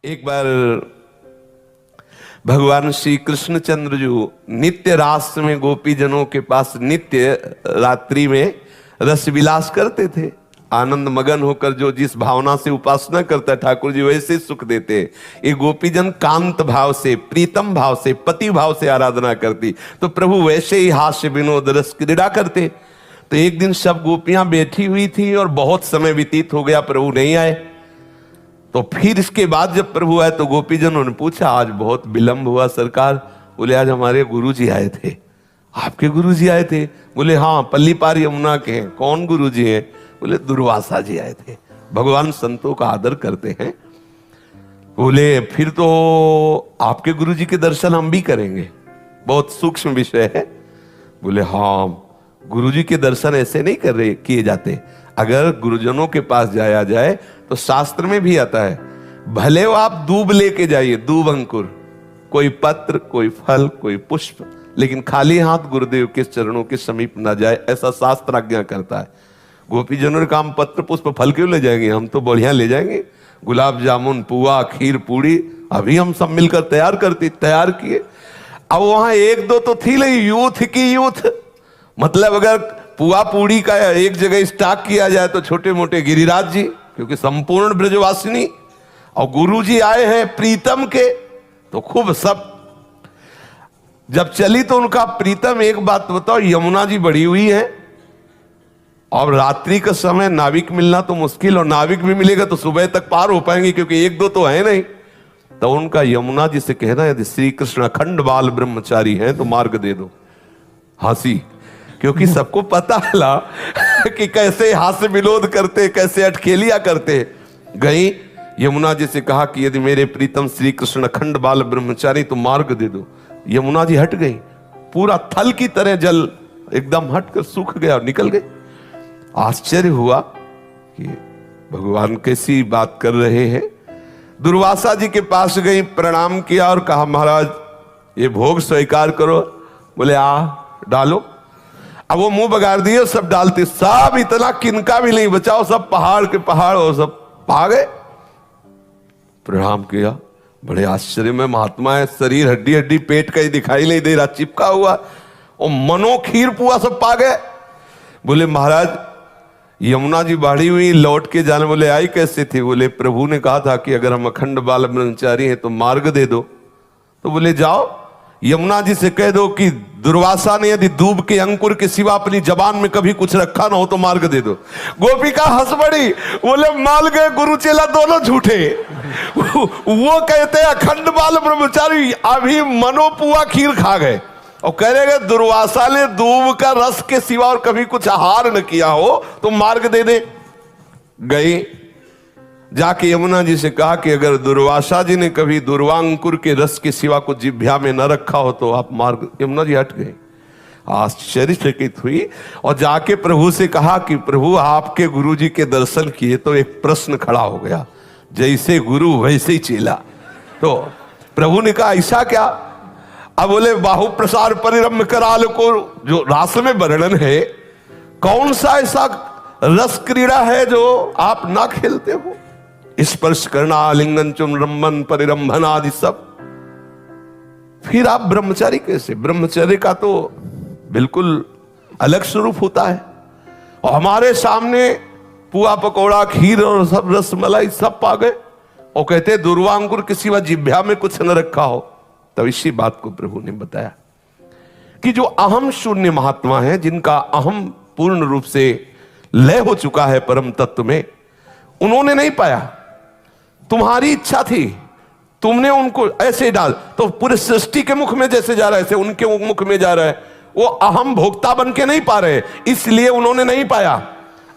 एक बार भगवान श्री कृष्णचंद्र जो नित्य रास में गोपी जनों के पास नित्य रात्रि में रस विलास करते थे। आनंद मगन होकर जो जिस भावना से उपासना करता ठाकुर जी वैसे सुख देते। ये गोपीजन कांत भाव से, प्रीतम भाव से, पति भाव से आराधना करती, तो प्रभु वैसे ही हास्य विनोद रस क्रीड़ा करते। तो एक दिन सब गोपियां बैठी हुई थी और बहुत समय व्यतीत हो गया, प्रभु नहीं आए। तो फिर इसके बाद जब प्रभु आए तो गोपीजनों ने पूछा, आज बहुत विलंब हुआ सरकार। बोले, आज हमारे गुरुजी आए थे। आपके गुरुजी आए थे? बोले, हाँ, पल्ली पार यमुना के हैं। कौन गुरुजी हैं? बोले, दुर्वासा जी आए थे। भगवान संतों का आदर करते हैं। बोले, फिर तो आपके गुरुजी के दर्शन हम भी करेंगे, बहुत सूक्ष्म विषय है। बोले, हाँ, गुरुजी के दर्शन ऐसे नहीं किए जाते। अगर गुरुजनों के पास जाया जाए तो शास्त्र में भी आता है, भले वो आप दूब लेके जाइए, दूब अंकुर, कोई पत्र, कोई फल, कोई पुष्प, लेकिन खाली हाथ गुरुदेव के चरणों के समीप ना जाए, ऐसा शास्त्र आज्ञा करता है। गोपीजनों ने कहा, पत्र पुष्प फल क्यों ले जाएंगे, हम तो बढ़िया ले जाएंगे, गुलाब जामुन, पुआ, खीर, पूड़ी, अभी हम सब मिलकर तैयार किए। अब वहां एक दो तो थी नहीं, यूथ की यूथ, मतलब अगर पुआ पूड़ी का एक जगह स्टॉक किया जाए तो छोटे मोटे गिरिराज जी, क्योंकि संपूर्ण ब्रजवासिनी, और गुरुजी आए हैं प्रीतम के, तो खूब सब जब चली तो उनका प्रीतम, एक बात बताओ, यमुना जी बढ़ी हुई है और रात्रि का समय नाविक मिलना तो मुश्किल, और नाविक भी मिलेगा तो सुबह तक पार हो पाएंगे, क्योंकि एक दो तो है नहीं। तो उनका यमुना जी से कहना, यदि श्री कृष्ण अखंड बाल ब्रह्मचारी हैं तो मार्ग दे दो। हंसी, क्योंकि सबको पता चला कि कैसे हास्य विनोद करते, कैसे अटखेलियां करते। गई यमुना जी से कहा कि यदि मेरे प्रीतम श्री कृष्ण अखंड बाल ब्रह्मचारी तो मार्ग दे दो। यमुना जी हट गई, पूरा थल की तरह जल एकदम हटकर सूख गया और निकल गए। आश्चर्य हुआ कि भगवान कैसी बात कर रहे हैं। दुर्वासा जी के पास गई, प्रणाम किया और कहा, महाराज ये भोग स्वीकार करो। बोले, आ डालो। अब वो मुंह बगाड़ दिए, सब डालते, सब इतना किनका भी नहीं बचाओ, सब पहाड़ के पहाड़ और सब पा गए। प्रणाम किया, बड़े आश्चर्य में महात्मा है, शरीर हड्डी हड्डी, पेट का ही दिखाई नहीं दे रहा, चिपका हुआ, और मनो खीर पुआ सब पा गए। बोले, महाराज यमुना जी बाढ़ी हुई, लौट के जाने। बोले, आई कैसे थी? बोले, प्रभु ने कहा था कि अगर हम अखंड बाल ब्रह्मचारी हैं तो मार्ग दे दो। तो बोले, जाओ यमुना जी से कह दो कि दुर्वासा ने यदि दूब के अंकुर के सिवा अपनी जबान में कभी कुछ रखा ना हो तो मार्ग दे दो। गोपिका हंस पड़ी, बोले, मान गए गुरु चेला दोनों झूठे। वो कहते अखंड बाल ब्रह्मचारी, अभी मनोपुआ खीर खा गए, और कह रहे दुर्वासा ने दूब का रस के सिवा और कभी कुछ आहार न किया हो तो मार्ग दे दे। गई, जाके यमुना जी से कहा कि अगर दुर्वासा जी ने कभी दुर्वांकुर के रस के सिवा कुछ जिह्वा में न रखा हो तो आप मार्ग। यमुना जी हट गए, आश्चर्यचकित हुई और जाके प्रभु से कहा कि प्रभु आपके गुरु जी के दर्शन किए तो एक प्रश्न खड़ा हो गया, जैसे गुरु वैसे ही चेला। तो प्रभु ने कहा, ऐसा क्या? अब बोले, बाहु प्रसार परिरम्य कराल को जो रास में वर्णन है, कौन सा ऐसा रस क्रीड़ा है जो आप ना खेलते हो? स्पर्श करना, आलिंगन, चुम्बन, परिरंभन आदि सब। फिर आप ब्रह्मचारी कैसे? ब्रह्मचर्य का तो बिल्कुल अलग स्वरूप होता है। और हमारे सामने पुआ पकौड़ा, खीर और सब रसमलाई सब पा गए, और कहते दुर्वांकुर के सिवा जिह्वा में कुछ न रखा हो। तब इसी बात को प्रभु ने बताया कि जो अहम शून्य महात्मा है, जिनका अहम पूर्ण रूप से लय हो चुका है परम तत्व में, उन्होंने नहीं पाया। तुम्हारी इच्छा थी, तुमने उनको ऐसे डाल, तो पूरे सृष्टि के मुख में जैसे जा रहा है ऐसे उनके मुख में जा रहा है। वो अहम भोक्ता बन के नहीं पा रहे, इसलिए उन्होंने नहीं पाया।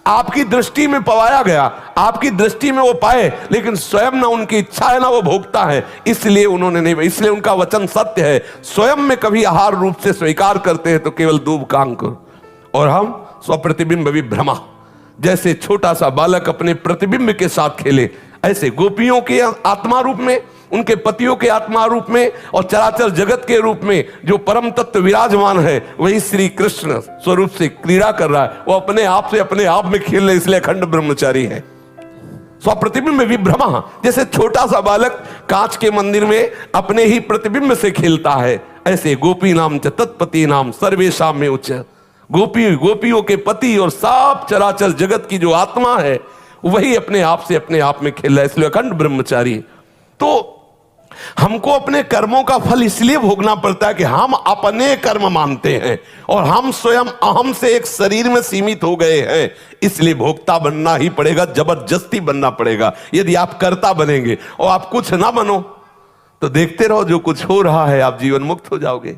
आपकी दृष्टि में पवाया गया, आपकी दृष्टि में वो पाए, लेकिन स्वयं ना उनकी इच्छा है ना वो भोक्ता है, इसलिए उन्होंने नहीं। इसलिए उनका वचन सत्य है, स्वयं में कभी आहार रूप से स्वीकार करते हैं तो केवल दूब का अंकुर, और हम स्वप्रतिबिंब विभ्रमा, जैसे छोटा सा बालक अपने प्रतिबिंब के साथ खेले, ऐसे गोपियों के आत्मा रूप में, उनके पतियों के आत्मा रूप में, और चराचर जगत के रूप में जो परम तत्व विराजमान है वही श्री कृष्ण स्वरूप से क्रीड़ा कर रहा है। वो अपने आप में खेल रहे, इसलिए अखंड ब्रह्मचारी है। स्वप्रतिबिंब विभ्रमा, जैसे छोटा सा बालक कांच के मंदिर में अपने ही प्रतिबिंब से खेलता है, ऐसे गोपी नाम च तत्पति नाम सर्वेशाम में उच्च। गोपियों के पति और सब चराचर जगत की जो आत्मा है वही अपने आप से अपने आप में खेल रहा है, इसलिए अखंड ब्रह्मचारी। तो हमको अपने कर्मों का फल इसलिए भोगना पड़ता है कि हम अपने कर्म मानते हैं और हम स्वयं अहम से एक शरीर में सीमित हो गए हैं, इसलिए भोक्ता बनना ही पड़ेगा, जबरदस्ती बनना पड़ेगा। यदि आप कर्ता बनेंगे और आप कुछ ना बनो तो देखते रहो जो कुछ हो रहा है, आप जीवन मुक्त हो जाओगे।